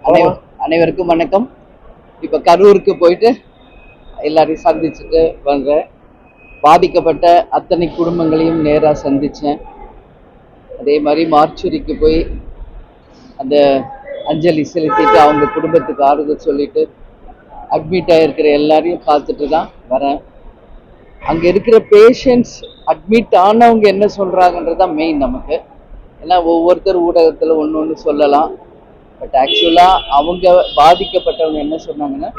அனைவருக்கும் வணக்கம். இப்போ கரூருக்கு போயிட்டு எல்லாரையும் சந்திச்சுட்டு வந்தேன். பாதிக்கப்பட்ட அத்தனை குடும்பங்களையும் நேராக சந்தித்தேன். அதே மாதிரி மார்ச்சுரிக்கு போய் அந்த அஞ்சலி செலுத்திட்டு அவங்க குடும்பத்துக்கு ஆறுதல் சொல்லிட்டு அட்மிட் ஆகிருக்கிற எல்லாரையும் பார்த்துட்டு தான் வரேன். அங்கே இருக்கிற பேஷண்ட்ஸ் அட்மிட் ஆனவங்க என்ன சொல்கிறாங்கன்றது தான் மெயின் நமக்கு. ஏன்னா ஒவ்வொருத்தர் ஊடகத்தில் ஒன்று ஒன்று சொல்லலாம். பட் ஆக்சுவலாக அவங்க பாதிக்கப்பட்டவங்க என்ன சொன்னாங்கன்னா,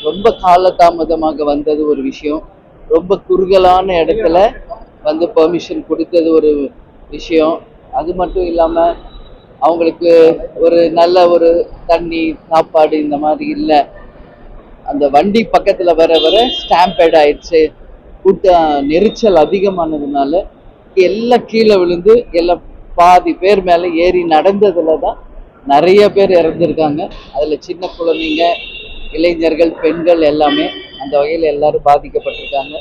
ரொம்ப காலதாமதமாக வந்தது ஒரு விஷயம், ரொம்ப குறுகலான இடத்துல வந்து பெர்மிஷன் கொடுத்தது ஒரு விஷயம். அது மட்டும் இல்லாமல் அவங்களுக்கு ஒரு நல்ல ஒரு தண்ணி சாப்பாடு இந்த மாதிரி இல்லை. அந்த வண்டி பக்கத்தில் வர வர ஸ்டாம்பேட் ஆயிடுச்சு. கூட்டம் நெரிச்சல் அதிகமானதுனால எல்லாம் கீழே விழுந்து எல்லாம் பாதி பேர் மேலே ஏறி நடந்ததுல தான் நிறைய பேர் இறந்துருக்காங்க. அதில் சின்ன குழந்தைங்க, இளைஞர்கள், பெண்கள் எல்லாமே அந்த வகையில் எல்லாரும் பாதிக்கப்பட்டிருக்காங்க.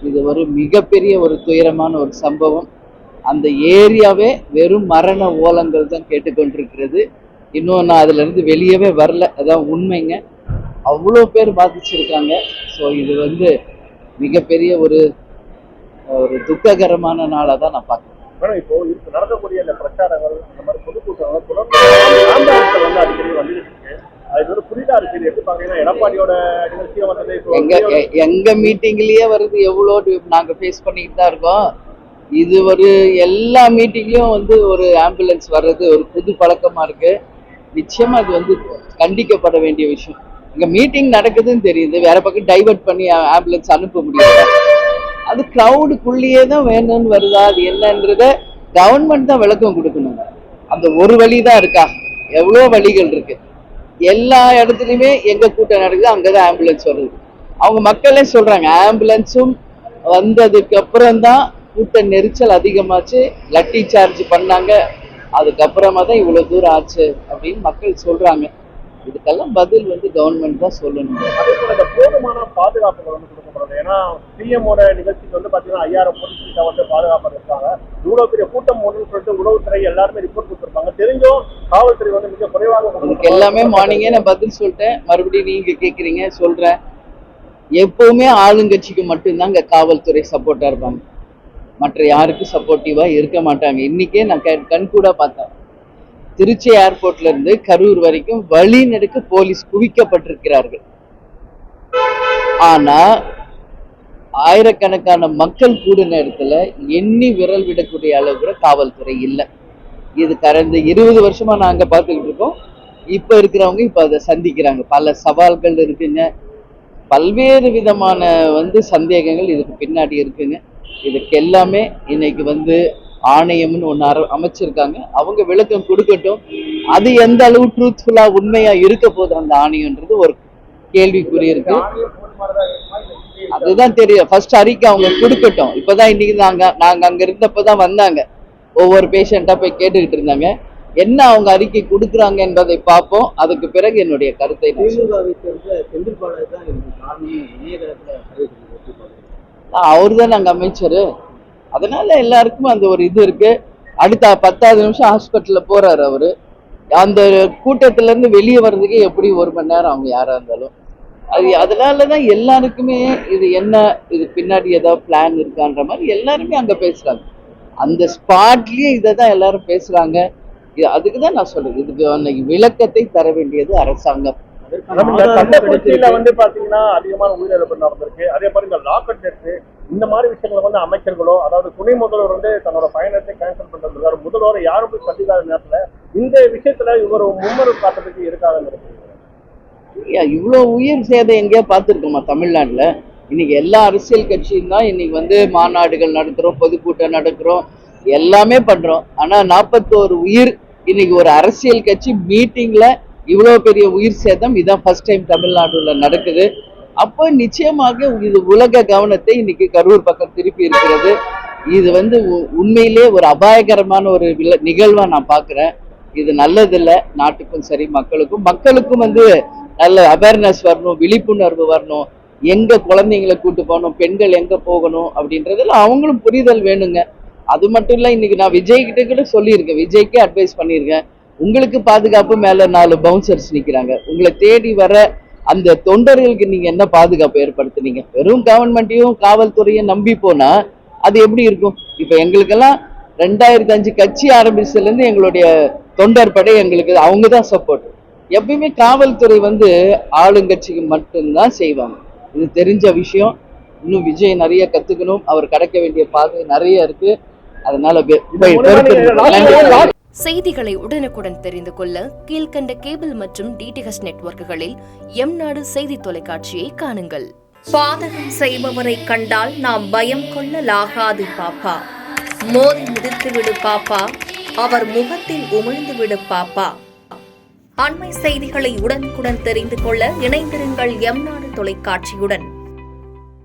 இது ஒரு மிகப்பெரிய ஒரு துயரமான ஒரு சம்பவம். அந்த ஏரியாவே வெறும் மரண ஓலங்கள் தான் கேட்டுக்கொண்டிருக்கிறது. இன்னும் நான் அதுலேருந்து வெளியவே வரல, அதான் உண்மைங்க. அவ்வளோ பேர் பாதிச்சிருக்காங்க. ஸோ இது வந்து மிகப்பெரிய ஒரு துக்ககரமான நாளாக தான் நான் பார்க்குறேன். இப்போ நடக்கக்கூடிய அந்த பிரச்சாரங்கள், அந்த மாதிரி பொதுக்கூட்டங்கள் தொடர்ந்து வந்து அடிக்கடி வந்துட்டு இருக்கு. அது ஒரு புரிதா இருக்கு. எப்படி பாத்தீங்கன்னா எடப்பாடியோட நிகழ்ச்சியும் வந்தது, எங்க மீட்டிங்லயே வருது. எவ்வளோ நாங்க ஃபேஸ் பண்ணிக்கிட்டு தான் இருக்கோம். இது ஒரு எல்லா மீட்டிங்லயும் வந்து ஒரு ஆம்புலன்ஸ் வர்றது ஒரு புது பழக்கமா இருக்கு. நிச்சயமா அது வந்து கண்டிக்கப்பட வேண்டிய விஷயம். இங்க மீட்டிங் நடக்குதுன்னு தெரியுது, வேற பக்கம் டைவர்ட் பண்ணி ஆம்புலன்ஸ் அனுப்ப முடியாது. அது கிரௌடுக்குள்ளேயே தான் வேணும்னு வருதா, அது என்னன்றத கவர்மெண்ட் தான் விளக்கம் கொடுக்கணுங்க. அந்த ஒரு வழி தான் இருக்கா? எவ்வளோ வழிகள் இருக்கு. எல்லா இடத்துலையுமே எங்க கூட்டம் நடக்குது அங்கதான் ஆம்புலன்ஸ் வருது. அவங்க மக்களே சொல்றாங்க, ஆம்புலன்ஸும் வந்ததுக்கு அப்புறம் தான் கூட்ட நெரிச்சல் அதிகமாச்சு, லட்டி சார்ஜ் பண்ணாங்க, அதுக்கப்புறமா தான் இவ்வளவு தூரம் ஆச்சு அப்படின்னு மக்கள் சொல்றாங்க. இதுக்கெல்லாம் பதில் வந்து கவர்மெண்ட் தான் சொல்லணும். அதே போல இந்த போதுமான பாதுகாப்புகள் வந்து கொடுக்கப்படுறது. ஏன்னா சிஎமோட நிகழ்ச்சிக்கு வந்து பாத்தீங்கன்னா 5000 போலீஸ் வந்து பாதுகாப்பு இருக்காங்க. இவ்வளவு பெரிய கூட்டம் ஒன்றுன்னு சொல்லிட்டு உளவுத்துறை எல்லாருமே ரிப்போர்ட் கொடுத்துருப்பாங்க. தெரிஞ்சும் காவல்துறை வந்து மிக குறைவாக. இதுக்கு எல்லாமே மார்னிங்கே நான் பதில் சொல்லிட்டேன். மறுபடியும் நீங்க கேட்குறீங்க, சொல்றேன். எப்பவுமே ஆளுங்கட்சிக்கு மட்டும்தான் இங்க காவல்துறை சப்போர்ட்டா இருப்பாங்க, மற்ற யாருக்கும் சப்போர்ட்டிவா இருக்க மாட்டாங்க. இன்னைக்கே நான் கண்கூடா பார்த்தேன். திருச்சி ஏர்போர்ட்ல இருந்து கரூர் வரைக்கும் வழி நெடுக்க போலீஸ் குவிக்கப்பட்டிருக்கிறார்கள். ஆனா ஆயிரக்கணக்கான மக்கள் கூடின இடத்துல எண்ணி விரல் விடக்கூடிய அளவு கூட காவல்துறை இல்லை. இது கடந்த 20 வருஷமா நாங்க பார்த்துக்கிட்டு இருக்கோம். இப்ப இருக்கிறவங்க இப்ப அதை சந்திக்கிறாங்க. பல சவால்கள் இருக்குங்க, பல்வேறு விதமான வந்து சந்தேகங்கள் இதுக்கு பின்னாடி இருக்குங்க. இதுக்கு எல்லாமே இன்னைக்கு வந்து ஆணையம்னு ஒன்று அமைச்சிருக்காங்க. அவங்க விளக்கம் கொடுக்கட்டும். அது எந்த அளவு ட்ரூத்ஃபுல்லா உண்மையா இருக்க போகுது அந்த ஆணையம்ன்றது ஒரு கேள்விக்குறி இருக்கு. அதுதான் தெரியும். ஃபர்ஸ்ட் அறிக்கை அவங்க கொடுக்கட்டும். இப்பதான் இன்னைக்கு நாங்க அங்க இருந்தப்பதான் வந்தாங்க, ஒவ்வொரு பேஷண்டா போய் கேட்டுக்கிட்டு இருந்தாங்க. என்ன அவங்க அறிக்கை கொடுக்குறாங்க என்பதை பார்ப்போம். அதுக்கு பிறகு என்னுடைய கருத்தை அவர் தான் நாங்க அமைச்சரு, அதனால எல்லாருக்கும் அந்த ஒரு இது இருக்கு. அடுத்த 10வது நிமிஷம் ஹாஸ்பிட்டல்ல போறாரு அவரு. அந்த கூட்டத்துல இருந்து வெளியே வர்றதுக்கே எப்படி 1 மணி நேரம் அவங்க யாரா இருந்தாலும். அதனாலதான் எல்லாருக்குமே இது என்ன, இது பின்னாடி ஏதாவது பிளான் இருக்கான்ற மாதிரி எல்லாருமே அங்க பேசுறாங்க. அந்த ஸ்பாட்லயே இதை தான் எல்லாரும் பேசுறாங்க. அதுக்குதான் நான் சொல்றேன், இதுக்கு அன்னைக்கு விளக்கத்தை தர வேண்டியது அரசாங்கம். வந்து பாத்தீங்கன்னா அதிகமான உயிரிழப்பு நடந்திருக்கு. அதே மாதிரி இந்த லாக்அவுட் டெத், இந்த மாதிரி விஷயங்களை வந்து அமைச்சர்களோ, அதாவது துணை முதல்வர் வந்து தன்னோட பயணத்தை கேன்சல் பண்றது, முதல்வர் யாரும் போய் சந்திக்காத நேரத்துல இந்த விஷயத்துல இவர் மும்மரு காட்டுறதுக்கு இருக்காதுன்னு. இவ்வளவு உயிர் சேதம் எங்கேயா பார்த்துருக்கோமா தமிழ்நாட்டுல? இன்னைக்கு எல்லா அரசியல் கட்சியும் தான் இன்னைக்கு வந்து மாநாடுகள் நடத்துறோம், பொதுக்கூட்டம் நடக்கிறோம், எல்லாமே பண்றோம். ஆனா 41 உயிர் இன்னைக்கு ஒரு அரசியல் கட்சி மீட்டிங்ல இவ்வளவு பெரிய உயிர் சேதம் இதான் ஃபர்ஸ்ட் டைம் தமிழ்நாடுல நடக்குது. அப்போ நிச்சயமாக இது உலக கவனத்தை இன்னைக்கு கரூர் பக்கம் திருப்பி இருக்கிறது. இது வந்து உண்மையிலே ஒரு அபாயகரமான ஒரு நிகழ்வா நான் பாக்குறேன். இது நல்லதில்லை நாட்டுக்கும் சரி மக்களுக்கும் வந்து நல்ல அவேர்னஸ் வரணும், விழிப்புணர்வு வரணும். எங்க குழந்தைங்களை கூட்டு போகணும், பெண்கள் எங்க போகணும் அப்படின்றதுல அவங்களும் புரிதல் வேணுங்க. அது மட்டும் இல்ல, இன்னைக்கு நான் விஜய் கிட்ட கூட சொல்லியிருக்கேன், விஜய்க்கே அட்வைஸ் பண்ணியிருக்கேன். உங்களுக்கு பாதுகாப்பு மேல 4 பவுன்சர்ஸ் நிக்கிறாங்க. உங்களை தேடி வர அந்த தொண்டர்களுக்கு நீங்க என்ன பாதுகாப்பு ஏற்படுத்துனீங்க? வெறும் கவர்மெண்ட்டையும் காவல்துறையும் நம்பி போனா அது எப்படி இருக்கும்? இப்ப எங்களுக்கெல்லாம் 2005 கட்சி ஆரம்பிச்சதுல இருந்து எங்களுடைய தொண்டர் படை எங்களுக்கு அவங்க தான் சப்போர்ட். எப்பயுமே காவல்துறை ஆளுங்கட்சிக்கு மட்டும்தான் செய்வாங்க. இது தெரிஞ்ச விஷயம். இன்னும் விஜய் நிறைய கத்துக்கணும். அவர் கடக்க வேண்டிய பாதை நிறைய இருக்கு. அதனால செய்திகளை உடனுக்குடன் தெரிந்து கொள்ள கீழ்கண்ட கேபிள் மற்றும் டிடிஎச் நெட்வொர்க்குகளில் எம்நாடு செய்தி தொலைக்காட்சியை காணுங்கள். பாதகம் செய்பவரை கண்டால் நாம் பயம் கொள்ளலாகாது பாப்பா. மோதி மிதித்து விடு பாப்பா, அவர் முகத்தில் உமிழ்ந்து விடு பாப்பா. அண்மை செய்திகளை உடனுக்குடன் தெரிந்து கொள்ள இணைந்திருங்கள் எம்நாடு தொலைக்காட்சியுடன்.